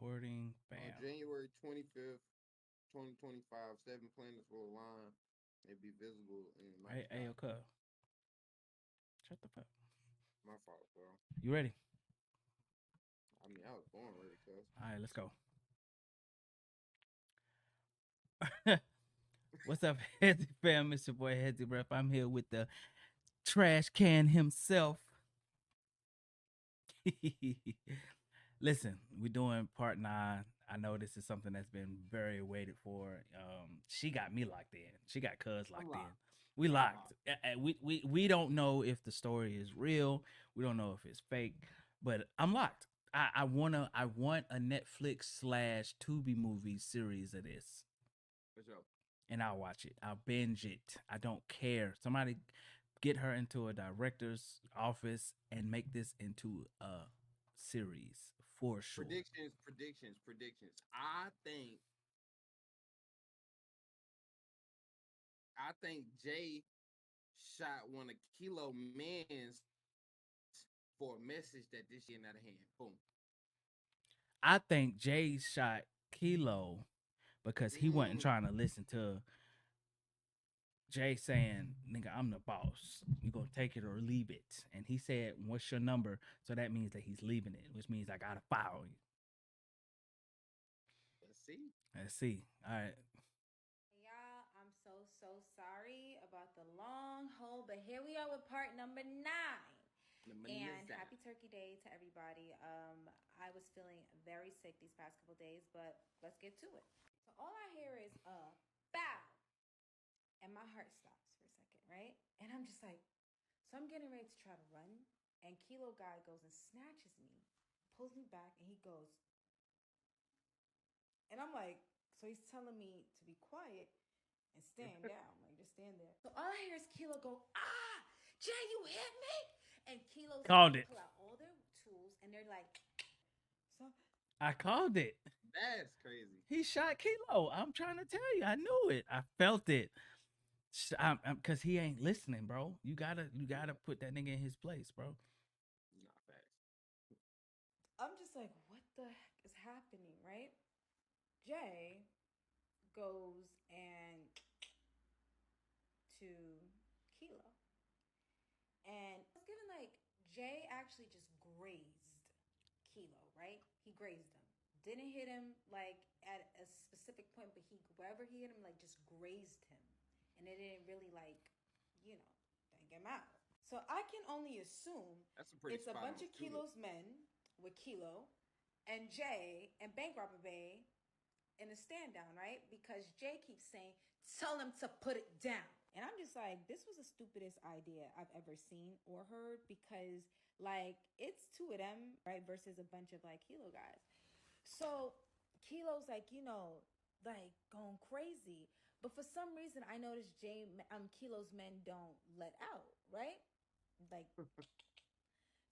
recording. Bam. January 25th, 2025, seven planets will align and be visible in the night Hey, sky. okay. Shut the fuck. My fault, bro. You ready? I mean, I was born ready, cuz. All right, let's go. What's up, Hezi fam? It's your boy Hezi Ref. I'm here with the trash can himself. Listen, we're doing part 9. I know this is something that's been very waited for. She got me locked in. She got Cuz I'm locked in. locked. We I'm locked. locked. We don't know if the story is real. We don't know if it's fake, but I'm locked. I want a Netflix slash Tubi movie series of this, For sure. and I'll watch it. I'll binge it. I don't care. Somebody get her into a director's office and make this into a series for sure. Predictions. I think Jay shot one of Kilo Man's for a message that this shit getting out of hand. Boom. I think Jay shot Kilo because he wasn't Mm. trying to listen to Jay saying, "Nigga, I'm the boss. You gonna take it or leave it." And he said, "What's your number?" So that means that he's leaving it, which means I gotta file you. Let's see. Let's see. All right. Y'all, I'm so sorry about the long hold, but here we are with part number 9. The And Manizah. happy Turkey Day to everybody. I was feeling very sick these past couple days, but let's get to it. So all I hear is bow, and my heart stops for a second, right? And I'm just like, so I'm getting ready to try to run, and Kilo guy goes and snatches me, pulls me back, and he goes, and I'm like, so he's telling me to be quiet and stand down, like just stand there. So all I hear is Kilo go, ah, Jay, you hit me. And Kilo's Called it. pull out all their tools, and they're like, so I called it. That's crazy. He shot Kilo. I'm trying to tell you. I knew it. I felt it. Cause he ain't listening, bro. You gotta put that nigga in his place, bro. Nah, facts. I'm just like, what the heck is happening, right? Jay goes and to Kilo, and it's given like Jay actually just grazed Kilo, right? He grazed him. Didn't hit him like at a specific point, but he wherever he hit him, like just grazed him, and it didn't really like, you know, take him out. So I can only assume That's a pretty it's a spot bunch on of shooter. Kilo's men with Kilo and Jay and Bank Robber Bay in a stand down, right? Because Jay keeps saying, tell him to put it down. And I'm just like, this was the stupidest idea I've ever seen or heard because, like, it's two of them, right? Versus a bunch of, like, Kilo guys. So Kilo's, like, like going crazy. But for some reason, I noticed Kilo's men don't let out, right? Like,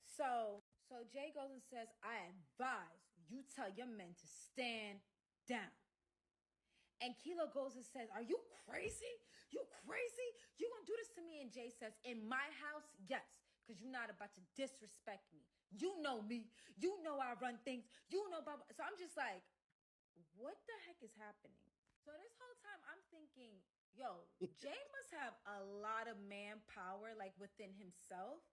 so Jay goes and says, I advise you tell your men to stand down. And Kilo goes and says, are you crazy? You crazy? You gonna do this to me? And Jay says, in my house, yes, because you're not about to disrespect me. You know me. You know I run things. You know, blah, blah. So I'm just like, what the heck is happening? So this whole time I'm thinking, yo, Jay must have a lot of manpower like within himself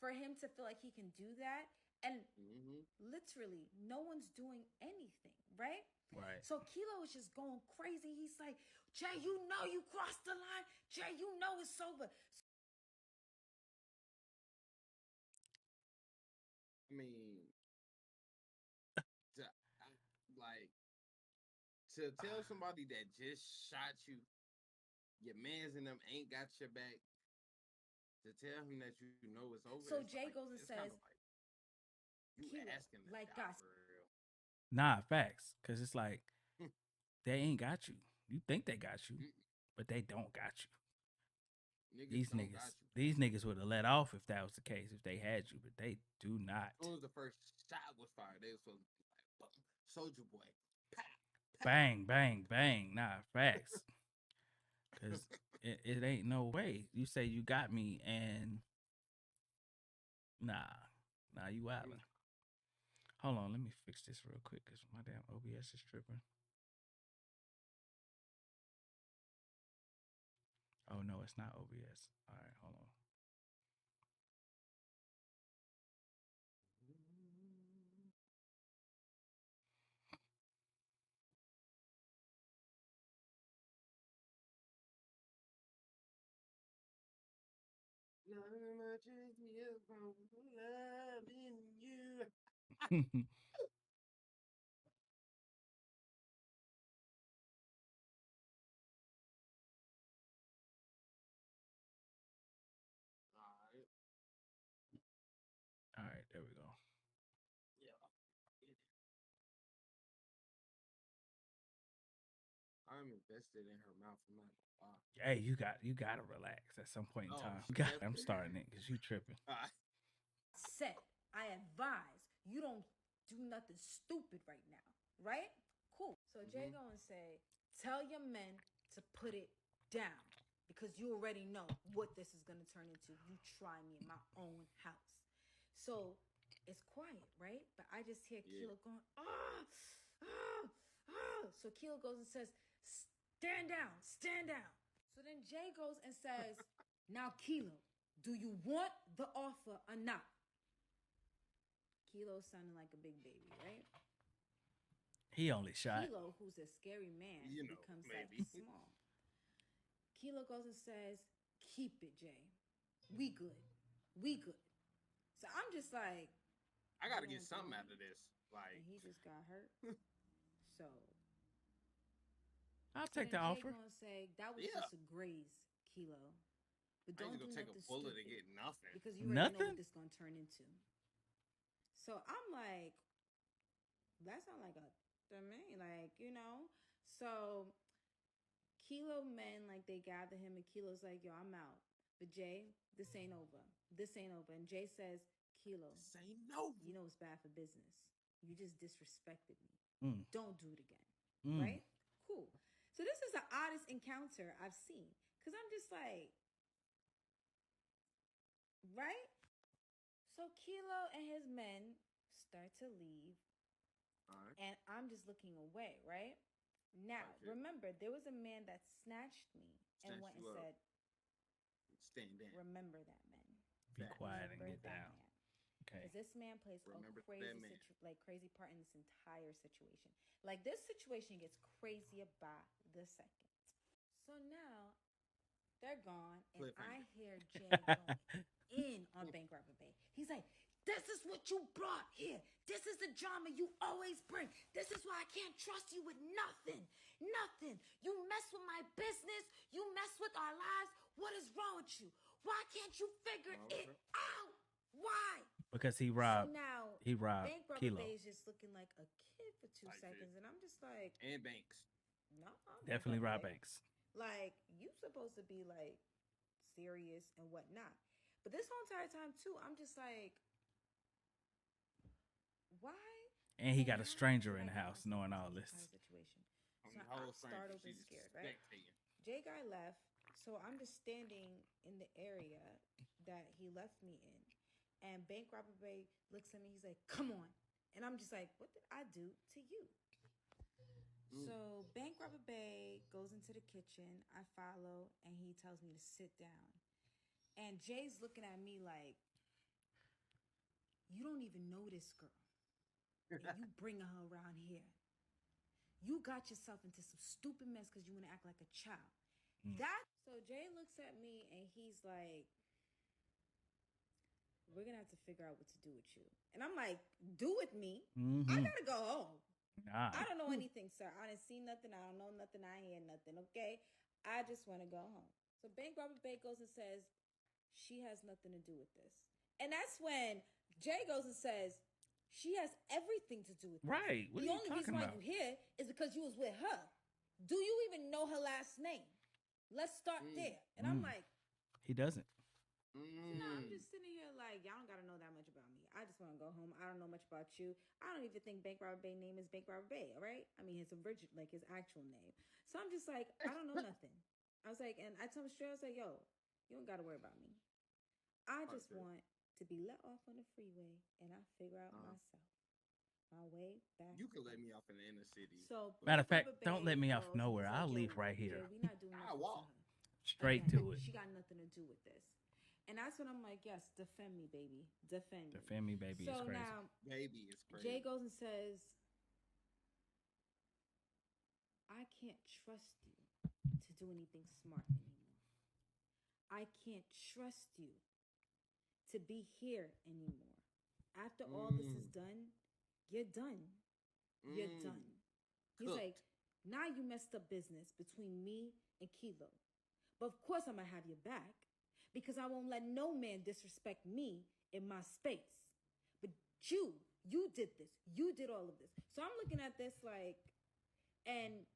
for him to feel like he can do that. And Mm-hmm. literally no one's doing anything, right? Right. So Kilo is just going crazy. He's like, Jay, you know you crossed the line. Jay, you know it's over. I mean, to, like to tell somebody that just shot you, your man's in them ain't got your back. To tell him that you know it's over, So Jay goes and it's kind of says, like you Kilo, asking to like die guys, for real. Nah, facts. Cause it's like they ain't got you. You think they got you, but they don't got you. Niggas These don't got niggas, you, these fam. niggas would have let off if that was the case, if they had you, but they do not. As soon as the first shot was fired, they was supposed to be like, boom, soldier boy, pow, pow. Bang, bang, bang. Nah, facts. Cause it ain't no way. You say you got me, and nah, you wildin'. Hold on, let me fix this real quick because my damn OBS is tripping. Oh no, it's not OBS. All right, hold on. All right, there we go. I'm invested in her mouth. I'm not gonna lie. Hey, you gotta relax at some point in Oh, time. she I'm starting it because you tripping. Said, I advise you don't do nothing stupid right now, right? Cool. So Jay gonna say, tell your men to put it down because you already know what this is gonna turn into. You try me in my own house. So it's quiet, right? But I just hear Kilo going, ah, ah, ah. So Kilo goes and says, stand down, stand down. So then Jay goes and says, now Kilo, do you want the offer or not? Kilo sounding like a big baby, right? He only shot. Kilo, who's a scary man, becomes maybe. like small. Kilo goes and says, keep it, Jay. We good. We good. So I'm just like, I gotta get something out of this. Like, and he just got hurt. So I'll take the Jay offer. gonna say that was just a graze, Kilo. But don't do take a nothing bullet stupid and get nothing. because you already know Nothing? what this gonna turn into. So I'm like, that sounds like a to me, like, you know. So Kilo men, like, they gather him, and Kilo's like, yo, I'm out. But Jay, this ain't over. This ain't over. And Jay says, Kilo, Say no. you know it's bad for business. You just disrespected me. Mm. Don't do it again. Mm. Right? Cool. So this is the oddest encounter I've seen. Because I'm just like, right? So Kilo and his men start to leave. Right. And I'm just looking away, right? Now, remember, there was a man that snatched me and went and said, stand down. Remember that, man. Be quiet and get down. Man. Okay. Because this man plays a crazy part in this entire situation. Like, this situation gets crazier by the second. So now they're gone, and I hear Jay going in on Bank Robber Bay. He's like, this is what you brought here. This is the drama you always bring. This is why I can't trust you with nothing. Nothing. You mess with my business. You mess with our lives. What is wrong with you? Why can't you figure it out? Why? Because he robbed. So now, he robbed Bank Robber Kilo. Bay is just looking like a kid for 2 seconds, and I'm just like, and Banks. No, definitely rob Banks. Like, you supposed to be like serious and whatnot. But this whole entire time too, I'm just like, why? And he got a stranger in the house knowing all this. Situation. So I start over scared, right? Jay guy left, so I'm just standing in the area that he left me in. And Bank Robber Bay looks at me, he's like, come on. And I'm just like, what did I do to you? So Bank Robber Bay goes into the kitchen. I follow, and he tells me to sit down. And Jay's looking at me like, you don't even know this girl. And you bringing her around here. You got yourself into some stupid mess because you want to act like a child. So Jay looks at me, and he's like, we're going to have to figure out what to do with you. And I'm like, do with me? I got to go home. I don't know anything, sir. I didn't see nothing. I don't know nothing. I hear nothing, okay? I just want to go home. So Bank Robber Bay goes and says, she has nothing to do with this. And that's when Jay goes and says, she has everything to do with this. Right. What the are you only talking reason why about? you here is because you was with her. Do you even know her last name? Let's start there. And I'm like, he doesn't. So now I'm just sitting here like, y'all don't got to know that much about me. I just want to go home. I don't know much about you. I don't even think Bank Robber Bay name is Bank Robber Bay, all right? I mean, his original, like his actual name. So I'm just like, I don't know nothing. I was like, and I told him straight, I was like, yo, you don't got to worry about me. I just want to be let off on the freeway, and I figure out myself. my way back. You could let me off in the inner city. So Matter of Bank fact, Robber don't Bay let me off goes, and nowhere. he's like, I'll "Yo, leave right Jay, here. we not doing I nothing to walk. her. Straight Again, to it. She got nothing to do with this." And that's when I'm like, "Yes, defend me, baby, defend me." Defend me, baby. So It's crazy. now Baby, it's crazy. Jay goes and says, "I can't trust you to do anything smart anymore. I can't trust you to be here anymore. After all this is done, you're done. You're done." He's Cooked. like, "Now you messed up business between me and Kilo. But of course I'm gonna have your back because I won't let no man disrespect me in my space. But you did this. You did all of this." So I'm looking at this like, and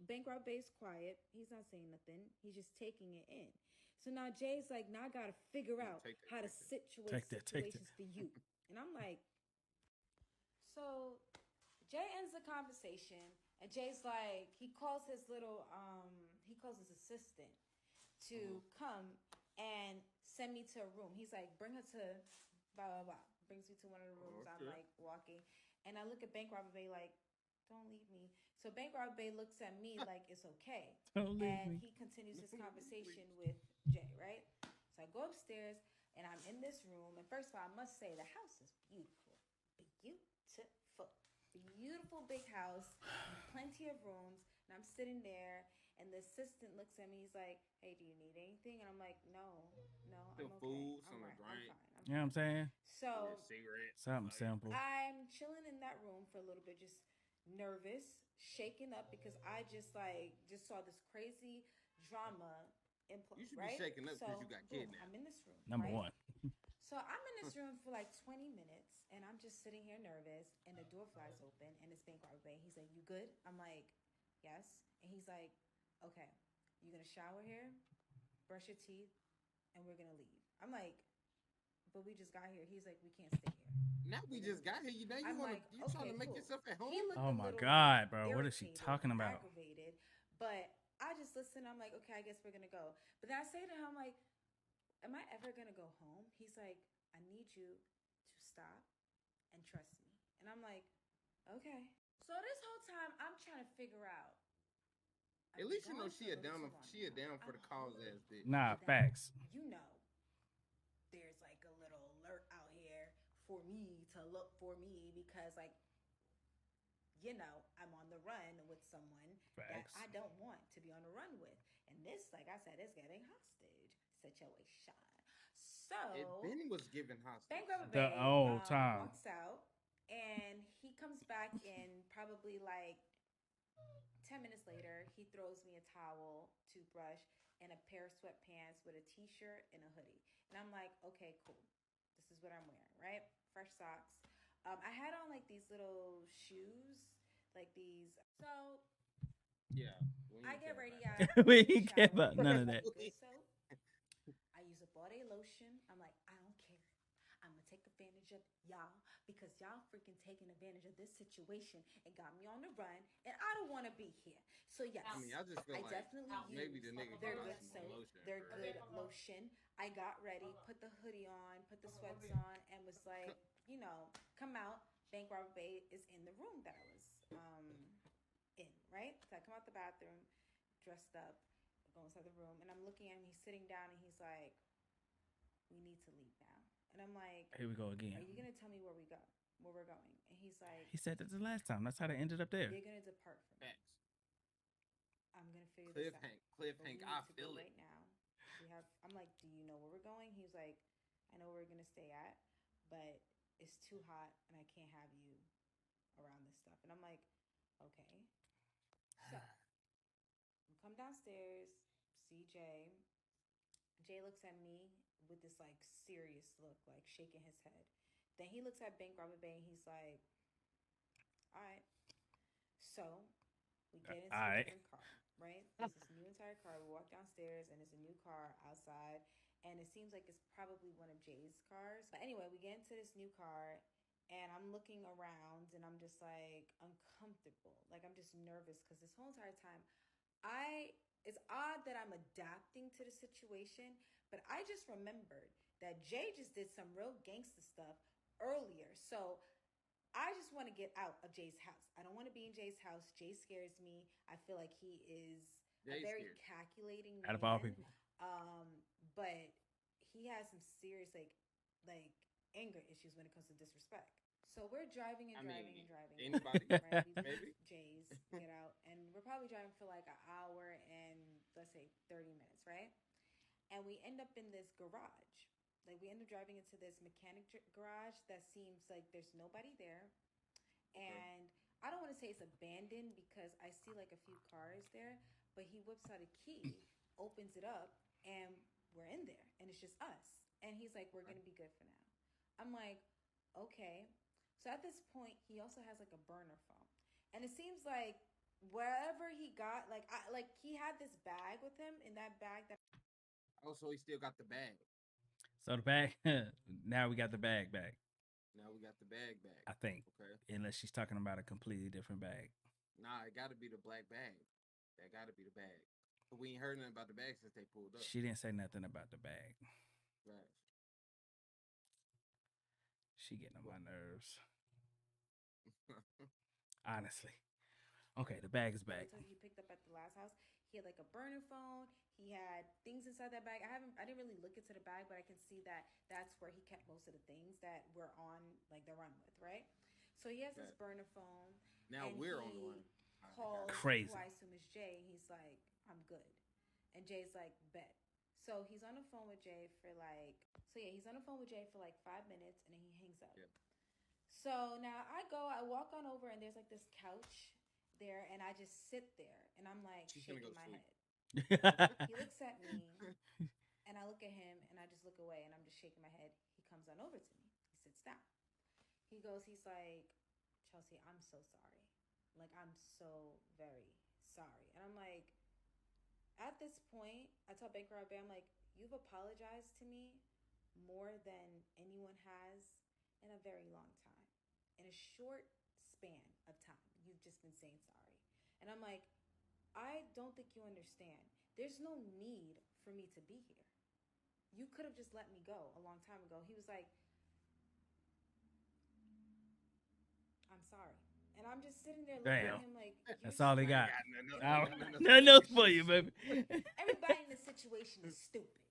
Bankrupt Bay's quiet. He's not saying nothing. He's just taking it in. So now Jay's like, "Now I gotta figure out how to situate situations for you." And I'm like, so Jay ends the conversation, and Jay's like, he calls his assistant to come and send me to a room. He's like, "Bring her to blah blah blah." Brings me to one of the rooms. I'm like walking, and I look at Bank Robber Bay like, "Don't leave me." So Bank Robber Bay looks at me like it's okay, and he continues his conversation with Jay. Right? So I go upstairs, and I'm in this room. And first of all, I must say the house is beautiful, beautiful big house, plenty of rooms. And I'm sitting there, and the assistant looks at me. He's like, "Hey, do you need anything?" And I'm like, "No, I'm okay. Food, I'm drink. fine. You know what I'm saying? So cigarette, something simple. I'm chilling in that room for a little bit, just nervous, shaken up because I just saw this crazy drama in You should right? be shaking up because you got kidnapped. I'm in this room. Number right? one. So I'm in this room for like 20 minutes, and I'm just sitting here nervous, and the door flies open, and it's Bank Robber Bay. He's like, "You good?" I'm like, "Yes." And he's like, "Okay, you're going to shower here, brush your teeth, and we're going to leave." I'm like, "But we just got here." He's like, "We can't stay here." Now we just got here. You trying to make yourself at home? Oh my God, bro. What is she talking about? Aggravated. But I just listen. I'm like, "Okay, I guess we're going to go." But then I say to him, like, "Am I ever going to go home?" He's like, "I need you to stop and trust me." And I'm like, "Okay." So this whole time, I'm trying to figure out. At least you know she a down for the cause as bitch. Nah, facts. There's like a little alert out here for me to look for me because I'm on the run with someone that I don't want to be on the run with. And this, like I said, is getting hostage situation. So Benny was given hostage. Bank Robber The Bay old time. walks out, and he comes back in probably like 10 minutes later. He throws me a towel, toothbrush, and a pair of sweatpants with a t-shirt and a hoodie. And I'm like, "Okay, cool. This is what I'm wearing, right? Fresh socks." I had on like these little shoes, like these. So yeah, I get ready. We ain't care about none of that. Good soap. I use a body lotion. I'm like, I don't care. I'm gonna take advantage of y'all because y'all freaking taking advantage of this situation and got me on the run, and I don't want to be here. So yes, I mean, I just feel definitely maybe the nigga their got good some soap, lotion. their good lotion. I got ready, put the hoodie on, put the sweats on, and was like, come out. Bank Robber Bay is in the room that I was in, right? So I come out the bathroom, dressed up, go inside the room, and I'm looking at him. He's sitting down, and he's like, "We need to leave now." And I'm like, "Here we go again. Are you gonna tell me where we're going?" And he's like, He said that the last time. That's how they ended up there. "You're gonna depart from me. Facts. I'm gonna figure this out. Cliffhanger. I feel it right now. I'm like, "Do you know where we're going?" He's like, "I know where we're gonna stay at, but it's too hot, and I can't have you around this stuff." And I'm like, "Okay." So we come downstairs, see Jay. Jay looks at me with this like serious look, like shaking his head. Then he looks at Bank Robber Bay and he's like, "All right." So we get into a different car, right? There's this new entire car. We walk downstairs and there's a new car outside. And it seems like it's probably one of Jay's cars. But anyway, we get into this new car and I'm looking around and I'm just like uncomfortable. Like I'm just nervous because this whole entire time it's odd that I'm adapting to the situation, but I just remembered that Jay just did some real gangster stuff earlier. So I just want to get out of Jay's house. I don't want to be in Jay's house. Jay scares me. I feel like he is a very calculating man. Out of all people. But he has some serious like anger issues when it comes to disrespect. So we're driving and driving and driving. Anybody? Right? We Maybe. Jay's get out, and we're probably driving for like an hour and let's say 30 minutes, right? And we end up in this garage. Like we end up driving into this mechanic garage that seems like there's nobody there, and I don't want to say it's abandoned because I see like a few cars there, but he whips out a key, opens it up, and we're in there, and it's just us. And he's like, "We're gonna be good for now." I'm like, "Okay." So at this point, he also has like a burner phone, and it seems like wherever he got, like he had this bag with him. In that bag, that Oh, so he still got the bag. So the bag. Now we got the bag back. Now we got the bag back. I think. Okay. Unless she's talking about a completely different bag. Nah, it got to be the black bag. That got to be the bag. We ain't heard nothing about the bag since they pulled up. She didn't say nothing about the bag. Right. She getting on my nerves. Honestly. Okay, the bag is back. he picked up at the last house. He had like a burner phone. He had things inside that bag. I didn't really look into the bag, but I can see that that's where he kept most of the things that we're on like the run with, right? So he has this burner phone. Now we're on the run. Calls crazy. Who I assume is Jay. He's like, "I'm good," and Jay's like, "Bet." So he's on the phone with Jay for like, he's on the phone with Jay for like 5 minutes, and then he hangs up. Yep. So now I walk on over, and there's like this couch there, and I just sit there, and I'm like shaking my head. He looks at me, and I look at him, and I just look away, and I'm just shaking my head. He comes on over to me. He sits down. He's like, "Chelsea, I'm so sorry. Like, I'm so very sorry." And I'm like, at this point, I tell Baker Abe, I'm like, "You've apologized to me more than anyone has in a very long time. In a short span of time, you've just been saying sorry." And I'm like, "I don't think you understand. There's no need for me to be here. You could have just let me go a long time ago." He was like, "I'm sorry." And I'm just sitting there looking at him like, that's all he got. Nothing else for you, baby. Everybody in the situation is stupid.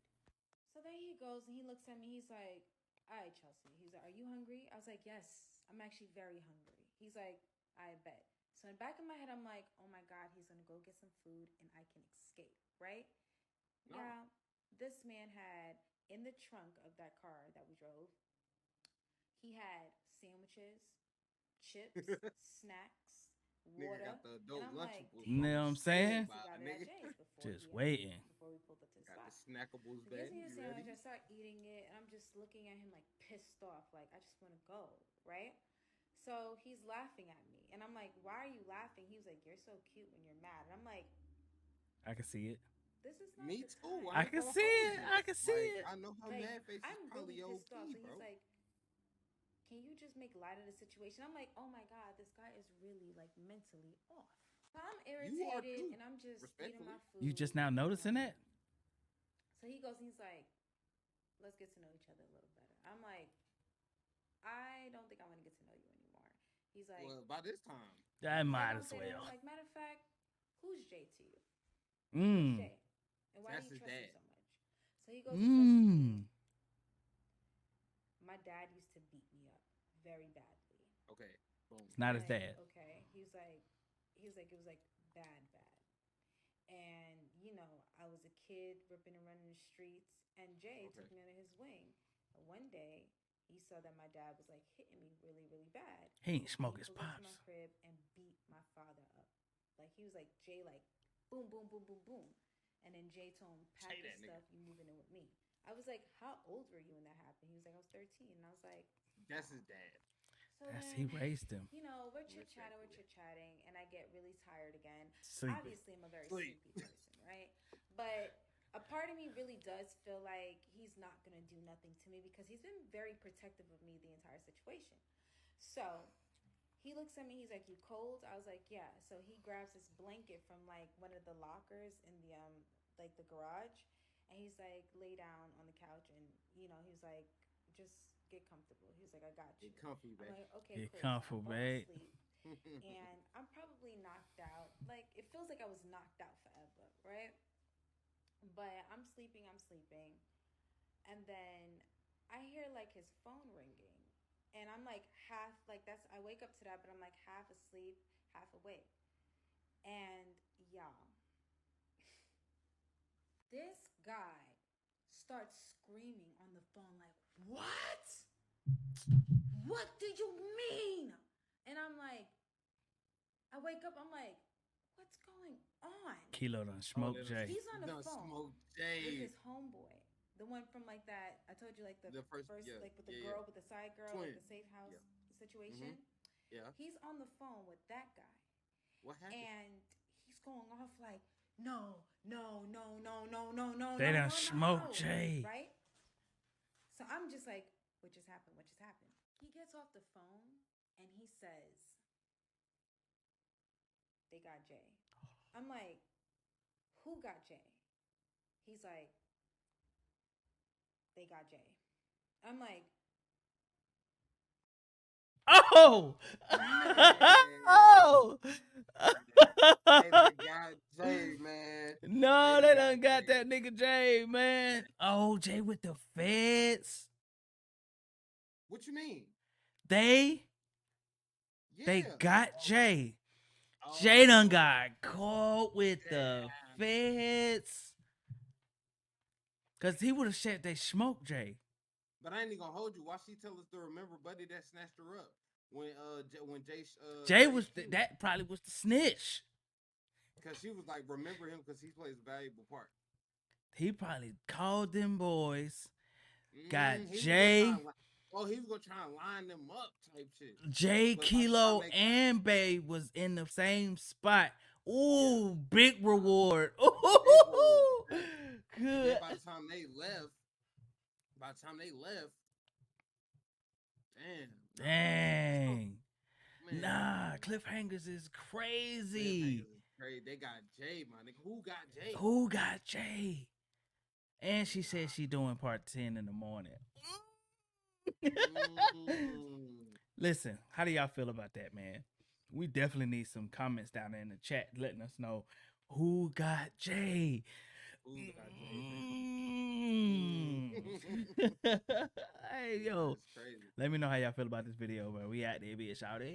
So there he goes, and he looks at me. He's like, "All right, Chelsea." He's like, "Are you hungry?" I was like, "Yes, I'm actually very hungry." He's like, "I bet." So in the back of my head, I'm like, "Oh my God, he's gonna go get some food, and I can escape, right?" No. Now, this man had in the trunk of that car that we drove, he had sandwiches, chips, snacks, water. Got the adult and I'm like, Lunchables. You know what I'm saying? Just waiting. Before we pulled up to the Got spot. the snackables So back. he gives me a You ready? sandwich. I start eating it, and I'm just looking at him like pissed off. Like, I just want to go, right? So he's laughing at me, and I'm like, "Why are you laughing?" He was like, "You're so cute when you're mad." And I'm like, I can see it. "This is not Me the too. time." I can see it. I can see it. I know her Like, mad face is I'm probably really pissed off. OP, So bro. he's like, "Can you just make light of the situation?" I'm like, "Oh my God, this guy is really like mentally off." So I'm irritated, and I'm just eating my food. You just now noticing that? So he goes, and he's like, "Let's get to know each other a little better." I'm like, "I don't think I want to get to know you anymore." He's like, "Well, by this time, I might as I'm well. like, "Matter of fact, who's Jay to you? Mm. Jay, and why That's do you his trust dad. him so much?" So he goes, and says to me, "My dad used to beat me up very badly." okay, boom. It's not I'm his like, dad. Okay. He was like, it was like bad. And I was a kid ripping and running the streets, and Jay took me under his wing. And one day, he saw that my dad was like hitting me really, really bad. He ain't smoke his He pulled pops. into my crib and beat my father up. Like, he was like, Jay, like, boom, boom, boom, boom, boom. And then Jay told him, "Pack your stuff, you moving in with me." I was like, "How old were you when that happened?" He was like, "I was 13." And I was like, That's his dad. So He raised him. We're chit-chatting, and I get really tired again. Sleepy. Obviously, I'm a very sleepy person, right? But a part of me really does feel like he's not going to do nothing to me because he's been very protective of me the entire situation. So he looks at me, he's like, "You cold?" I was like, "Yeah." So he grabs this blanket from like one of the lockers in the like the garage, and he's like, "Lay down on the couch," and he was like, "Just get comfortable. He was like, I got you. Get comfy, I'm babe. like, okay, Get cool. comfortable, So I fall babe. asleep, and I'm probably knocked out. Like, it feels like I was knocked out forever, right? But I'm sleeping, and then I hear like his phone ringing, and I'm like half like that's. I wake up to that, but I'm like half asleep, half awake, and y'all, this guy starts screaming on the phone like, "What? What do you mean?" And I'm like, I wake up, I'm like, what's going on? Kilo done smoke Jay. He's on the Done phone smoke with Jay. his homeboy. The one from like that, I told you, like the first yeah, like with the yeah, girl, with the side girl, Twin. like the safe house situation. Yeah. He's on the phone with that guy. What happened? And he's going off like, no, no, no, no, no, no, no, They no, done no, smoked no. Jay. Right? So I'm just like, what just happened? What just happened? He gets off the phone and he says, they got Jay. I'm like, who got Jay? He's like, they got Jay. I'm like, oh, oh. They done got Jay, man. No, they done got that nigga Jay, man. Oh, Jay with the feds. What you mean? They Yeah. got Jay. Oh. Jay done got caught with the feds. Cause he would have said they smoked Jay. But I ain't even gonna hold you. Why she tell us to remember Buddy that snatched her up when Jay Jay was that probably was the snitch. Because she was like, remember him because he plays a valuable part. He probably called them boys. Got Jay. He was gonna try and line them up type shit. Jay, Kilo, and Bay was in the same spot. Ooh, big reward. Ooh, good. By the time they left, dang. Man. Nah, cliffhangers is crazy. They got Jay, my nigga. Who got Jay? Who got Jay? And she said she doing part 10 in the morning. Listen, how do y'all feel about that, man? We definitely need some comments down there in the chat letting us know who got Jay. Hey, yo. Let me know how y'all feel about this video, bro. We out there, bitch. Out there.